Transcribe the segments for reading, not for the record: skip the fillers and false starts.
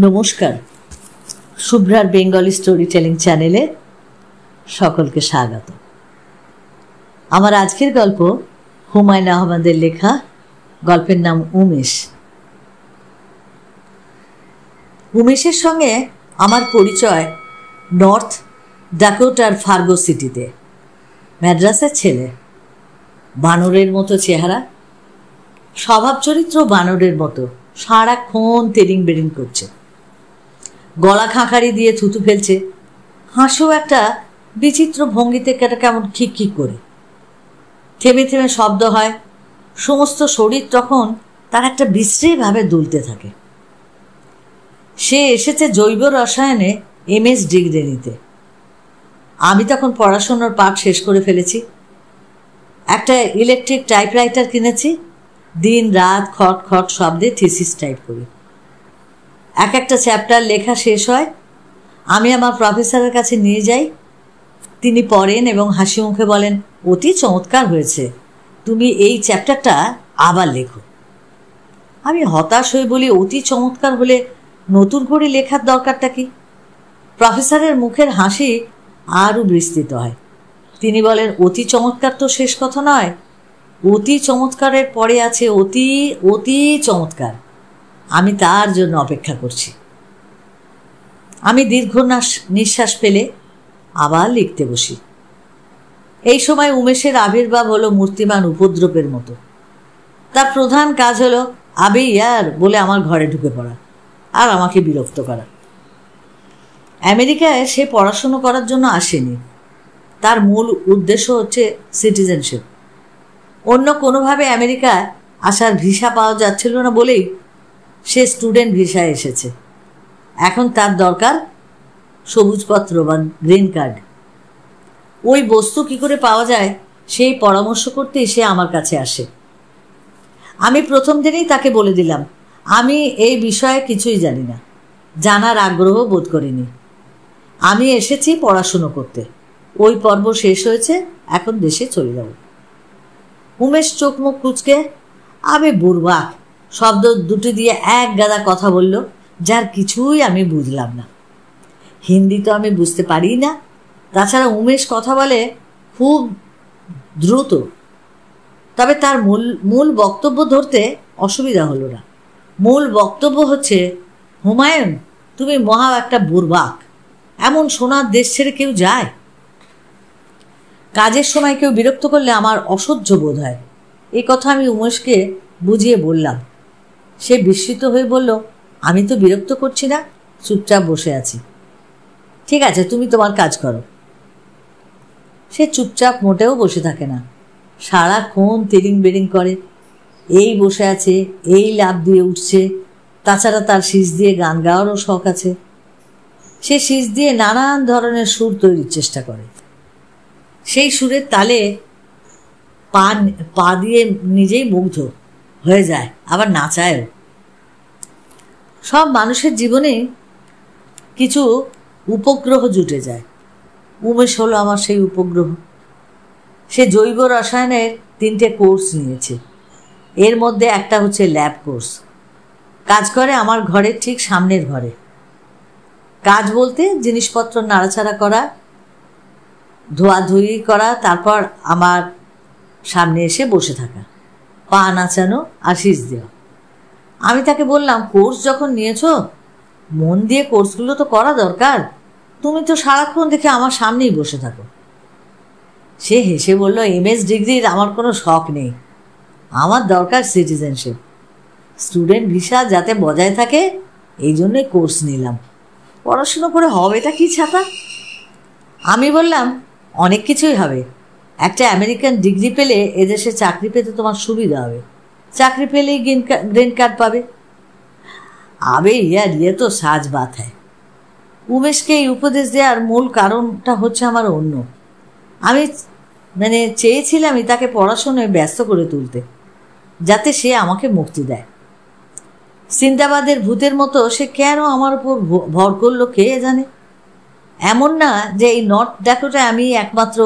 নমস্কার, শুভ্রার Bengali story telling চ্যানেলে সকলকে স্বাগত। আমার আজকের গল্প হুমায়ুন আহমেদের লেখা। গল্পের নাম উমেশ। উমেশের সঙ্গে আমার পরিচয় নর্থ ডাকোটার ফার্গো সিটিতে। ম্যাড্রাসের ছেলে, বানরের মতো চেহারা, স্বভাব চরিত্র বানরের মতো, সারাক্ষণ তেরিং বেরিং করছে, গলা খাঁকারি দিয়ে থুতু ফেলছে, হাসিও একটা বিচিত্র ভঙ্গিতে কেমন খিক খিক করে, থেমে থেমে শব্দ হয়, সমস্ত শরীর তখন তার একটা বিশ্রীভাবে দুলতে থাকে। সে এসেছে জৈব রসায়নে MS ডিগ্রি নিতে। আমি তখন পড়াশোনার পাঠ শেষ করে ফেলেছি। একটা ইলেকট্রিক টাইপরাইটার কিনেছি। দিন রাত খট খট শব্দে থিসিস টাইপ করি। একটা চ্যাপ্টার লেখা শেষ হয়, আমি আমার প্রফেসরের কাছে নিয়ে যাই। তিনি পড়েন এবং হাসি মুখে বলেন, অতি চমৎকার হয়েছে, তুমি এই চ্যাপ্টারটা আবার লেখো। আমি হতাশ হয়ে বলি, অতি চমৎকার হলে নতুন করে লেখার দরকারটা কি? প্রফেসরের মুখের হাসি আরও বিস্তৃত হয়। তিনি বলেন, অতি চমৎকার তো শেষ কথা নয়, অতি চমৎকারের পরে আছে অতি অতি চমৎকার। আমি তার জন্য অপেক্ষা করছি। আমি দীর্ঘ নিঃশ্বাস ফেলে আবার লিখতে বসি। এই সময় উমেশের আবির্ভাব হলো মূর্তিমান উপদ্রবের মতো। তার প্রধান কাজ হলো আবে ইয়ার বলে আমার ঘরে ঢুকে পড়া আর আমাকে বিরক্ত করা। আমেরিকায় সে পড়াশুনো করার জন্য আসেনি। তার মূল উদ্দেশ্য হচ্ছে সিটিজেনশিপ। অন্য কোনোভাবে আমেরিকায় আসার ভিসা পাওয়া যাচ্ছিল না বলেই সে স্টুডেন্ট ভিসায় এসেছে। এখন তার দরকার সবুজপত্র বা গ্রিন কার্ড। ওই বস্তু কী করে পাওয়া যায় সেই পরামর্শ করতেই সে আমার কাছে আসে। আমি প্রথম দিনেই তাকে বলে দিলাম, আমি এই বিষয়ে কিছুই জানি না, জানার আগ্রহ বোধ করিনি। আমি এসেছি পড়াশুনো করতে। ওই পর্ব শেষ হয়েছে, এখন দেশে চলে যাব। উমেশ চোখ মুখ কুচকে আবে বুড়বাক শব্দ দুটি দিয়ে এক গাদা কথা বলল, যার কিছুই আমি বুঝলাম না। হিন্দি তো আমি বুঝতে পারি না। তাছাড়া উমেশ কথা বলে খুব দ্রুত। তবে তার মূল বক্তব্য ধরতে অসুবিধা হলো না। মূল বক্তব্য হচ্ছে, হুমায়ুন তুমি মহা একটা বুড়বাক, এমন সোনার দেশ ছেড়ে কেউ যায়? কাজের সময় কেউ বিরক্ত করলে আমার অসহ্য বোধ হয়। এই কথা আমি উমেশকে বুঝিয়ে বললাম। সে বিস্মিত হয়ে বলল, আমি তো বিরক্ত করছি না, চুপচাপ বসে আছি। ঠিক আছে, তুমি তোমার কাজ করো। সে চুপচাপ মোটেও বসে থাকে না, সারাক্ষণ তেরিং বেরিং করে। এই বসে আছে, এই লাফ দিয়ে উঠছে। তাছাড়া তার শীষ দিয়ে গান গাওয়ারও শখ আছে। সে শীষ দিয়ে নানান ধরনের সুর তৈরির চেষ্টা করে। সেই সুরের তালে পা দিয়ে নিজেই মুগ্ধ হয়ে যায়, আবার নাচায়ও। সব মানুষের জীবনে কিছু উপগ্রহ জুটে যায়। উমেশ হলো আমার সেই উপগ্রহ। সে জৈব রসায়নের 3টে কোর্স নিয়েছে। এর মধ্যে একটা হচ্ছে ল্যাব কোর্স। কাজ করে আমার ঘরের ঠিক সামনের ঘরে। কাজ বলতে জিনিসপত্র নাড়াচাড়া করা, ধোয়াধুয়ি করা, তারপর আমার সামনে এসে বসে থাকা, পা নাচানো আর শীষ দেওয়া। আমি তাকে বললাম, কোর্স যখন নিয়েছো মন দিয়ে কোর্সগুলো তো করা দরকার। তুমি তো সারাক্ষণ দেখে আমার সামনেই বসে থাকো। সে হেসে বলল, MS ডিগ্রির আমার কোনো শখ নেই, আমার দরকার সিটিজেনশিপ। স্টুডেন্ট ভিসা যাতে বজায় থাকে এই জন্যই কোর্স নিলাম। পড়াশুনো করে হবেটা কি ছাতা? আমি বললাম, অনেক কিছুই হবে। একটা আমেরিকান ডিগ্রি পেলে এদেশে চাকরি পেতে তোমার সুবিধা হবে। চাকরি পেলেই গ্রিন কার্ড পাবে। আবে ইয়ার ইয়ে তো সাজ বাত হ্যায়। উমেশকে এই উপদেশ দেওয়ার মূল কারণটা হচ্ছে আমার অন্য। আমি চেয়েছিলামই তাকে পড়াশোনায় ব্যস্ত করে তুলতে, যাতে সে আমাকে মুক্তি দেয়। সিন্দাবাদের ভূতের মতো সে কেন আমার উপর ভর করলো কে জানে। এমন না যে এই নর্থ ডাকোটায় আমি একমাত্র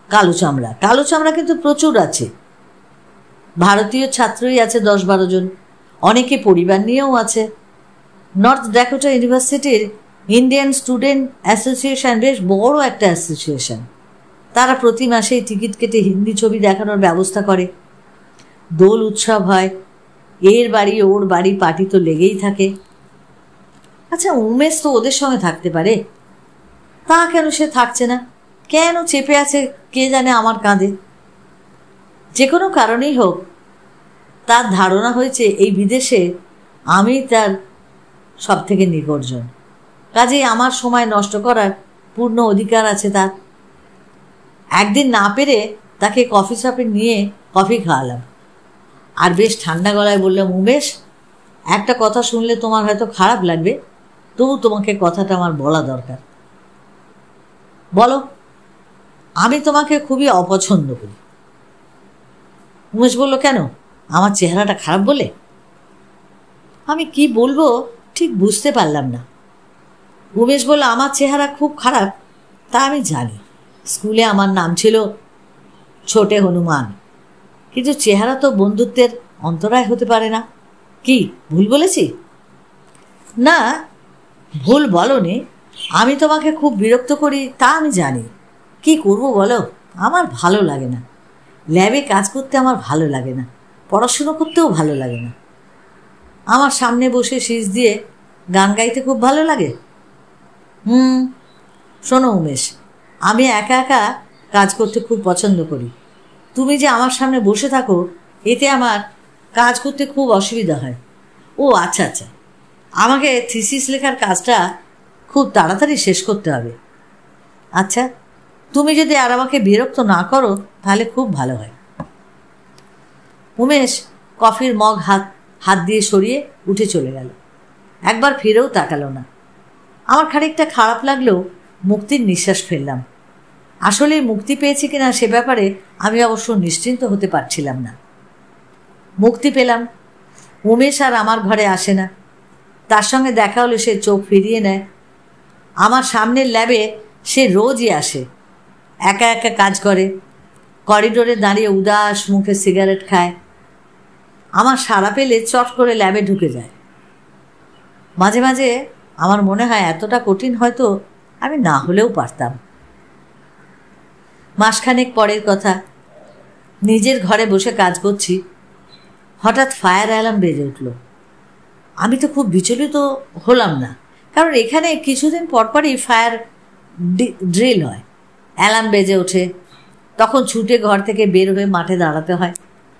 কালো চামড়া। কালো চামড়া কিন্তু প্রচুর আছে। ভারতীয় ছাত্রই আছে 10-12 জন, অনেকে পরিবার নিয়েও আছে। নর্থ ড্যাকোটা ইউনিভার্সিটির ইন্ডিয়ান স্টুডেন্ট অ্যাসোসিয়েশন বেশ বড় একটা অ্যাসোসিয়েশন। তারা প্রতি মাসেই টিকিট কেটে হিন্দি ছবি দেখানোর ব্যবস্থা করে। দোল উৎসব হয়, এর বাড়ি ওর বাড়ি পার্টি তো লেগেই থাকে। আচ্ছা, উমেশ তো ওদের সঙ্গে থাকতে পারে, তা কেন সে থাকছে না? কেন চেপে আছে কে জানে আমার কাঁধে? যে কোনো কারণেই হোক, তার ধারণা হয়েছে এই বিদেশে আমি তার সব থেকে নিকটজন, কাজেই আমার সময় নষ্ট করার পূর্ণ অধিকার আছে তার। একদিন না পেরে তাকে কফি শপে নিয়ে কফি খাওয়ালাম, আর বেশ ঠান্ডা গলায় বললাম, উমেশ, একটা কথা শুনলে তোমার হয়তো খারাপ লাগবে, তবু তোমাকে কথাটা আমার বলা দরকার। বলো। আমি তোমাকে খুবই অপছন্দ করি। উমেশ বলল, কেন? আমার চেহারাটা খারাপ বলে? আমি কি বলবো ঠিক বুঝতে পারলাম না। উমেশ বলল, আমার চেহারা খুব খারাপ তা আমি জানি। স্কুলে আমার নাম ছিল ছোটে হনুমান, কিন্তু চেহারা তো বন্ধুত্বের অন্তরায় হতে পারে না। কি ভুল বলেছি? না, ভুল বলনি। আমি তোমাকে খুব বিরক্ত করি তা আমি জানি। কি করব বলো, আমার ভালো লাগে না। ল্যাবে কাজ করতে আমার ভালো লাগে না, পড়াশুনো করতেও ভালো লাগে না। আমার সামনে বসে শীষ দিয়ে গান গাইতে খুব ভালো লাগে। শোনো উমেশ, আমি একা একা কাজ করতে খুব পছন্দ করি। তুমি যে আমার সামনে বসে থাকো, এতে আমার কাজ করতে খুব অসুবিধা হয়। ও আচ্ছা আচ্ছা, আমাকে থিসিস লেখার কাজটা খুব তাড়াতাড়ি শেষ করতে হবে। আচ্ছা, তুমি যদি আর আমাকে বিরক্ত না করো তাহলে খুব ভালো হয়। উমেশ কফির মগ হাত দিয়ে সরিয়ে উঠে চলে গেল। একবার ফিরেও তাকালো না। আমার খানিকটা খারাপ লাগলেও মুক্তির নিঃশ্বাস ফেললাম। আসলে মুক্তি পেয়েছি কিনা সে ব্যাপারে আমি অবশ্য নিশ্চিন্ত হতে পারছিলাম না। মুক্তি পেলাম। উমেশ আর আমার ঘরে আসে না। তার সঙ্গে দেখা হলে সে চোখ ফিরিয়ে নেয়। আমার সামনের ল্যাবে সে রোজই আসে, একা একা কাজ করে, করিডোরে দাঁড়িয়ে উদাস মুখে সিগারেট খায়। আমার সাড়া পেলে চট করে ল্যাবে ঢুকে যায়। মাঝে মাঝে আমার মনে হয় এতটা কঠিন হয়তো আমি না হলেও পারতাম। মাসখানেক পরের কথা, নিজের ঘরে বসে কাজ করছি, হঠাৎ ফায়ার অ্যালার্ম বেজে উঠল। আমি তো খুব বিচলিত হলাম না, কারণ এখানে কিছুদিন পরপরই ফায়ার ড্রিল হয়। অ্যালার্ম বেজে ওঠে, তখন ছুটে ঘর থেকে বের হয়ে মাঠে দাঁড়াতে হয়।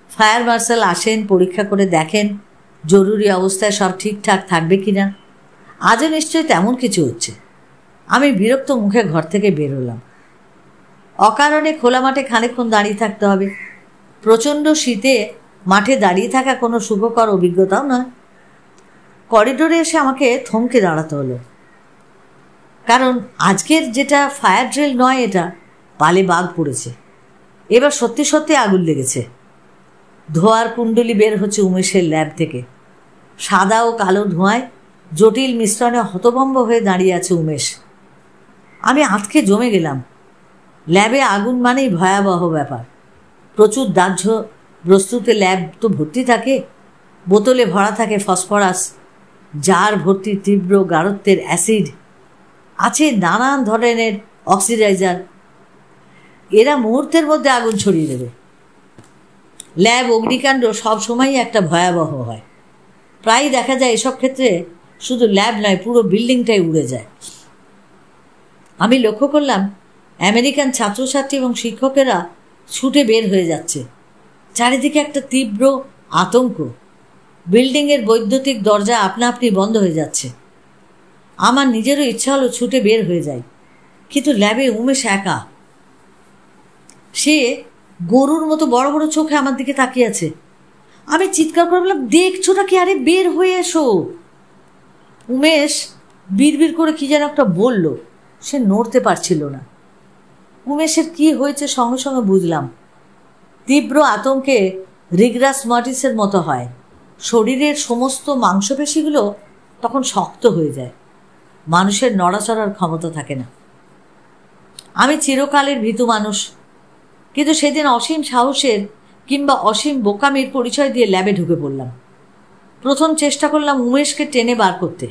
ফায়ার মার্শাল আসেন, পরীক্ষা করে দেখেন জরুরি অবস্থায় সব ঠিকঠাক থাকবে কি না। আজও নিশ্চয়ই তেমন কিছু হচ্ছে। আমি বিরক্ত মুখে ঘর থেকে বের হলাম। অকারণে খোলা মাঠে খানিকক্ষণ দাঁড়িয়ে থাকতে হবে। প্রচণ্ড শীতে মাঠে দাঁড়িয়ে থাকা কোনো সুখকর অভিজ্ঞতাও নয়। করিডোরে এসে আমাকে থমকে দাঁড়াতে হলো, কারণ আজকের যেটা ফায়ার ড্রিল নয়, এটা পালে বাঘ পড়েছে। এবার সত্যি সত্যি আগুন লেগেছে। ধোঁয়ার কুণ্ডলি বের হচ্ছে উমেশের ল্যাব থেকে। সাদা ও কালো ধোঁয়ায় জটিল মিশ্রণে হতভম্ব হয়ে দাঁড়িয়ে আছে উমেশ। আমি আঁতকে জমে গেলাম। ল্যাবে আগুন মানেই ভয়াবহ ব্যাপার। প্রচুর দাহ্য বস্তুতে ল্যাব তো ভর্তি থাকে। বোতলে ভরা থাকে ফসফরাস, জার ভর্তি তীব্র গাঢ়ত্বের অ্যাসিড, আছে নানান ধরনের অক্সিডাইজার। এরা মুহূর্তের মধ্যে আগুন ছড়িয়ে দেবে। ল্যাব অগ্নিকাণ্ড সবসময়ই একটা ভয়াবহ হয়। প্রায়ই দেখা যায় এসব ক্ষেত্রে শুধু ল্যাব নয়, পুরো বিল্ডিংটাই উড়ে যায়। আমি লক্ষ্য করলাম আমেরিকান ছাত্রছাত্রী এবং শিক্ষকেরা ছুটে বের হয়ে যাচ্ছে। চারিদিকে একটা তীব্র আতঙ্ক। বিল্ডিংয়ের বৈদ্যুতিক দরজা আপনা আপনি বন্ধ হয়ে যাচ্ছে। আমার নিজেরও ইচ্ছা হলো ছুটে বের হয়ে যাই, কিন্তু ল্যাবে উমেশ একা। সে গরুর মতো বড় বড় চোখে আমার দিকে তাকিয়ে আছে। আমি চিৎকার করে বললাম, দেখছোটা কি? আরে বের হয়ে এসো। উমেশ বিড়বিড় করে কি যেন একটা বলল। সে নড়তে পারছিল না। উমেশের কি হয়েছে সঙ্গে সঙ্গে বুঝলাম। তীব্র আতঙ্কে রিগ্রাস মর্টিসের মতো হয়। শরীরের সমস্ত মাংসপেশিগুলো তখন শক্ত হয়ে যায়। মানুষের নড়াচড়ার ক্ষমতা থাকে না। আমি চিরকালের ভীতু মানুষ, কিন্তু সেদিন অসীম সাহসের কিংবা অসীম বোকামির পরিচয় দিয়ে ল্যাবে ঢুকে পড়লাম। প্রথম চেষ্টা করলাম উমেশকে টেনে বার করতে।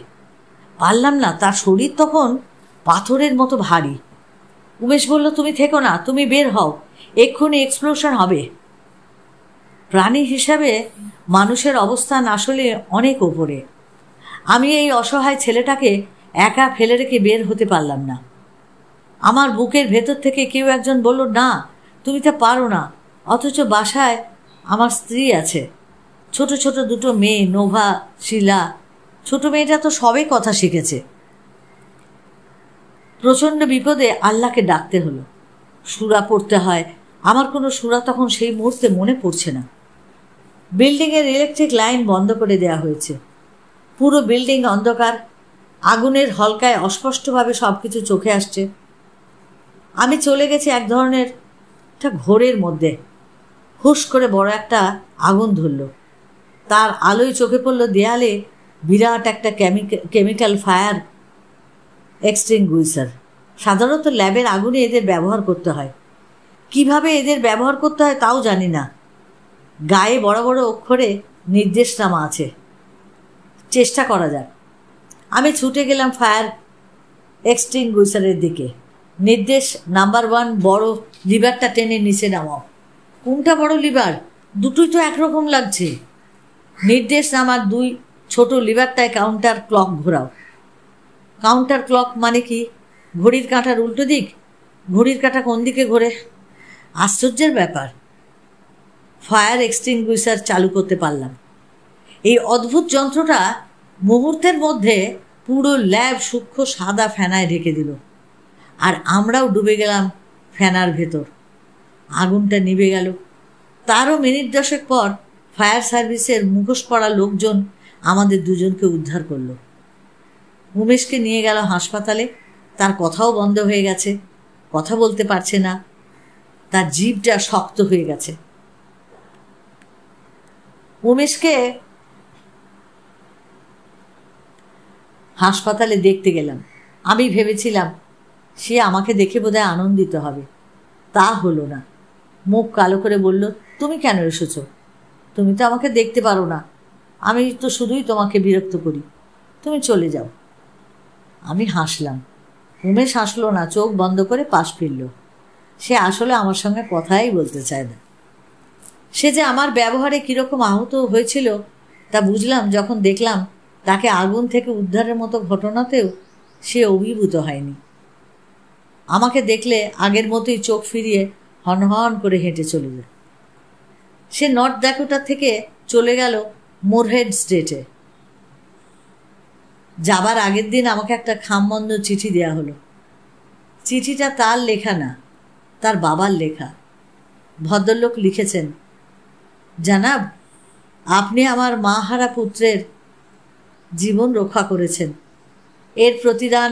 পারলাম না, তার শরীর তখন পাথরের মতো ভারী। উমেশ বলল, তুমি থেকো না, তুমি বের হও, এক্ষুনি এক্সপ্লোশন হবে। প্রাণী হিসাবে মানুষের অবস্থান আসলে অনেক ওপরে। আমি এই অসহায় ছেলেটাকে একা ফেলে রেখে বের হতে পারলাম না। আমার বুকের ভেতর থেকে কেউ একজন বলল, না তুমি তা পারো না। অথচ বাসায় আমার স্ত্রী আছে, ছোট ছোট দুটো মেয়ে, নোভা, শিলা। ছোট মেয়েটা তো সবে কথা শিখেছে। প্রচণ্ড বিপদে আল্লাহকে ডাকতে হলো। সূরা পড়তে হয়। আমার কোনো সূরা তখন সেই মুহূর্তে মনে পড়ছে না। বিল্ডিংয়ের ইলেকট্রিক লাইন বন্ধ করে দেওয়া হয়েছে। পুরো বিল্ডিং অন্ধকার। আগুনের হলকায় অস্পষ্টভাবে সব কিছু চোখে আসছে। আমি চলে গেছি এক ধরনের একটা ঘোরের মধ্যে। হুশ করে বড় একটা আগুন ধরল। তার আলোয় চোখে পড়ল দেয়ালে বিরাট একটা কেমিক্যাল ফায়ার এক্সটিংগুইশার। সাধারণত ল্যাবের আগুনে এদের ব্যবহার করতে হয়। কিভাবে এদের ব্যবহার করতে হয় তাও জানি না। গায়ে বড় বড় অক্ষরে নির্দেশনামা আছে। চেষ্টা করা যাক। আমি ছুটে গেলাম ফায়ার এক্সটিংগুইশারের দিকে। নির্দেশ নাম্বার 1, বড় লিভারটা টেনে নিচে নামাও। কোনটা বড় লিভার? দুটোই তো একরকম লাগছে। নির্দেশ নাম্বার 2, ছোট লিভারটায় কাউন্টার ক্লক ঘোরাও। কাউন্টার ক্লক মানে কি? ঘড়ির কাঁটার উল্টো দিক। ঘড়ির কাঁটা কোন দিকে ঘোরে? আশ্চর্যের ব্যাপার। ফায়ার এক্সটিংগুইশার চালু করতে পারলাম। এই অদ্ভুত যন্ত্রটা মুহূর্তের মধ্যে পুরো ল্যাব সূক্ষ্ম সাদা ফেনায় ঢেকে দিল। আর আমরাও ডুবে গেলাম ফেনার ভেতর। আগুনটা নিভে গেল। তারও মিনিট 10 পর ফায়ার সার্ভিসের মুখোশ পরা লোকজন আমাদের দুজনকে উদ্ধার করলো। উমেশকে নিয়ে গেল হাসপাতালে। তার কথাও বন্ধ হয়ে গেছে, কথা বলতে পারছে না, তার জিভটা শক্ত হয়ে গেছে। উমেশকে হাসপাতালে দেখতে গেলাম। আমি ভেবেছিলাম সে আমাকে দেখে বোধহয় আনন্দিত হবে। তা হলো না। মুখ কালো করে বলল, তুমি কেন এসেছো? তুমি তো আমাকে দেখতে পারো না। আমি তো শুধুই তোমাকে বিরক্ত করি। তুমি চলে যাও। আমি হাসলাম। উমেশ হাসলো না, চোখ বন্ধ করে পাশ ফিরল। সে আসলে আমার সঙ্গে কথাই বলতে চায় না। সে যে আমার ব্যবহারে কীরকম আহত হয়েছিল তা বুঝলাম যখন দেখলাম তাকে আগুন থেকে উদ্ধারের মতো ঘটনাতেও সে অভিভূত হয়নি। আমাকে দেখলে আগের মতোই চোখ ফিরিয়ে হনহন করে হেঁটে চলে যায়। সে নর্থ ড্যাকোটা থেকে চলে গেল মোরহেড স্টেটে। যাবার আগের দিন আমাকে একটা খামবন্ধ চিঠি দেয়া হলো। চিঠিটা তার লেখা না, তার বাবার লেখা। ভদ্রলোক লিখেছেন, জানাব, আপনি আমার মাহারা পুত্রের জীবন রক্ষা করেছেন। এর প্রতিদান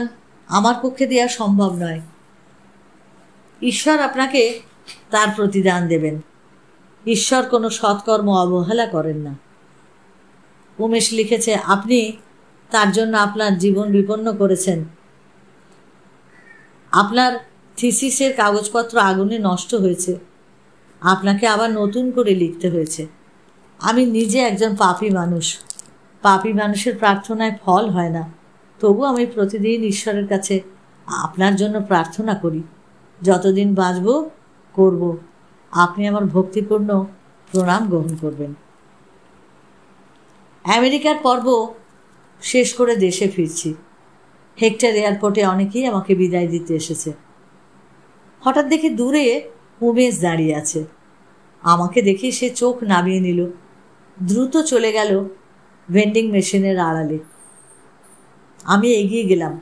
আমার পক্ষে দেওয়া সম্ভব নয়। ঈশ্বর আপনাকে তার প্রতিদান দেবেন। ঈশ্বর কোনো সৎকর্ম অবহেলা করেন না। উমেশ লিখেছে, আপনি তার জন্য আপনার জীবন বিপন্ন করেছেন। আপনার থিসিসের কাগজপত্র আগুনে নষ্ট হয়েছে। আপনাকে আবার নতুন করে লিখতে হয়েছে। আমি নিজে একজন পাপী মানুষ। পাপী মানুষের প্রার্থনায় ফল হয় না। তবু আমি প্রতিদিন ঈশ্বরের কাছে আপনার জন্য প্রার্থনা করি। যতদিন বাঁচব করব। আপনি আমার ভক্তিপূর্ণ প্রণাম গ্রহণ করবেন। আমেরিকার পর্ব শেষ করে দেশে ফিরছি। হেক্টর এয়ারপোর্টে অনেকেই আমাকে বিদায় দিতে এসেছে। হঠাৎ দেখি দূরে উমেশ দাঁড়িয়ে আছে। আমাকে দেখে সে চোখ নামিয়ে নিল। দ্রুত চলে গেল ভেন্ডিং মেশিনের আড়ালে। আমি এগিয়ে গেলাম।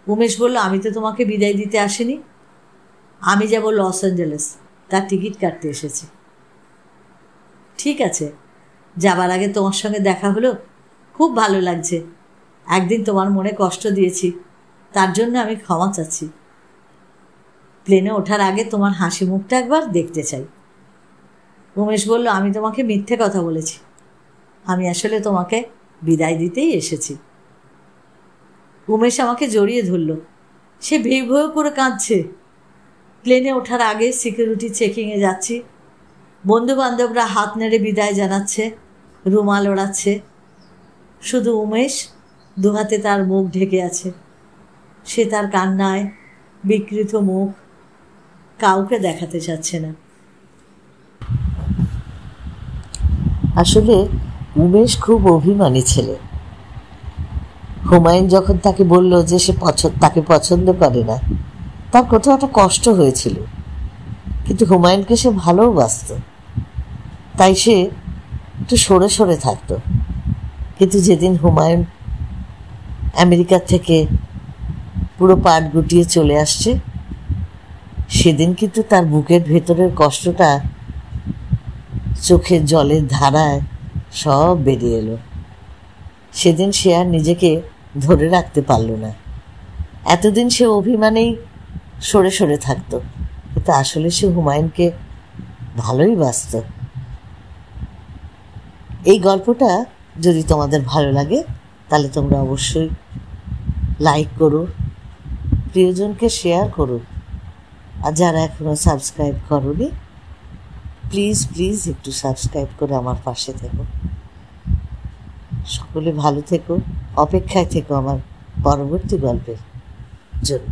উমেশ বলল, আমি তো তোমাকে বিদায় দিতে আসিনি। আমি যাব লস অ্যাঞ্জেলেস, তার টিকিট কাটতে এসেছি। ঠিক আছে, যাবার আগে তোমার সঙ্গে দেখা হলো, খুব ভালো লাগছে। একদিন তোমার মনে কষ্ট দিয়েছি, তার জন্য আমি ক্ষমা চাচ্ছি। প্লেনে ওঠার আগে তোমার হাসি মুখটা একবার দেখতে চাই। উমেশ বলল, আমি তোমাকে মিথ্যে কথা বলেছি। আমি আসলে তোমাকে বিদায় দিতেই এসেছি। উমেশ আমাকে জড়িয়ে ধরল। সে ভেউ ভেউ করে কাঁদছে। প্লেনে ওঠার আগে সিকিউরিটি চেকিংয়ে যাচ্ছি। বন্ধুবান্ধবরা হাত নেড়ে বিদায় জানাচ্ছে, রুমাল ওড়াচ্ছে। শুধু উমেশ দুহাতে তার মুখ ঢেকে আছে। সে তার কান্নায় বিকৃত মুখ কাউকে দেখাতে চাচ্ছে না। আসলে উমেশ খুব অভিমানী ছেলে। হুমায়ুন যখন তাকে বলল যে সে তাকে পছন্দ করে না, তার কোথাও একটা কষ্ট হয়েছিল, কিন্তু হুমায়ুনকে সে ভালোবাসত, তাই সে একটু সরে সরে থাকত। কিন্তু যেদিন হুমায়ুন আমেরিকা থেকে পুরো পাট গুটিয়ে চলে আসছে, সেদিন কিন্তু তার বুকের ভেতরের কষ্টটা চোখের জলের ধারায় সব বেরিয়ে এলো। সেদিন সে আর নিজেকে ধরে রাখতে পারল না। এতদিন সে অভিমানেই সরে সরে থাকতো, কিন্তু আসলে সে হুমায়ুনকে ভালোই বাসত। এই গল্পটা যদি তোমাদের ভালো লাগে তাহলে তোমরা অবশ্যই লাইক করো, প্রিয়জনকে শেয়ার করো, আর যারা এখনো সাবস্ক্রাইব করোনি প্লিজ প্লিজ একটু সাবস্ক্রাইব করে আমার পাশে থেকো। সকলে ভালো থেকো, অপেক্ষায় থেকো আমার পরবর্তী গল্পের জন্য।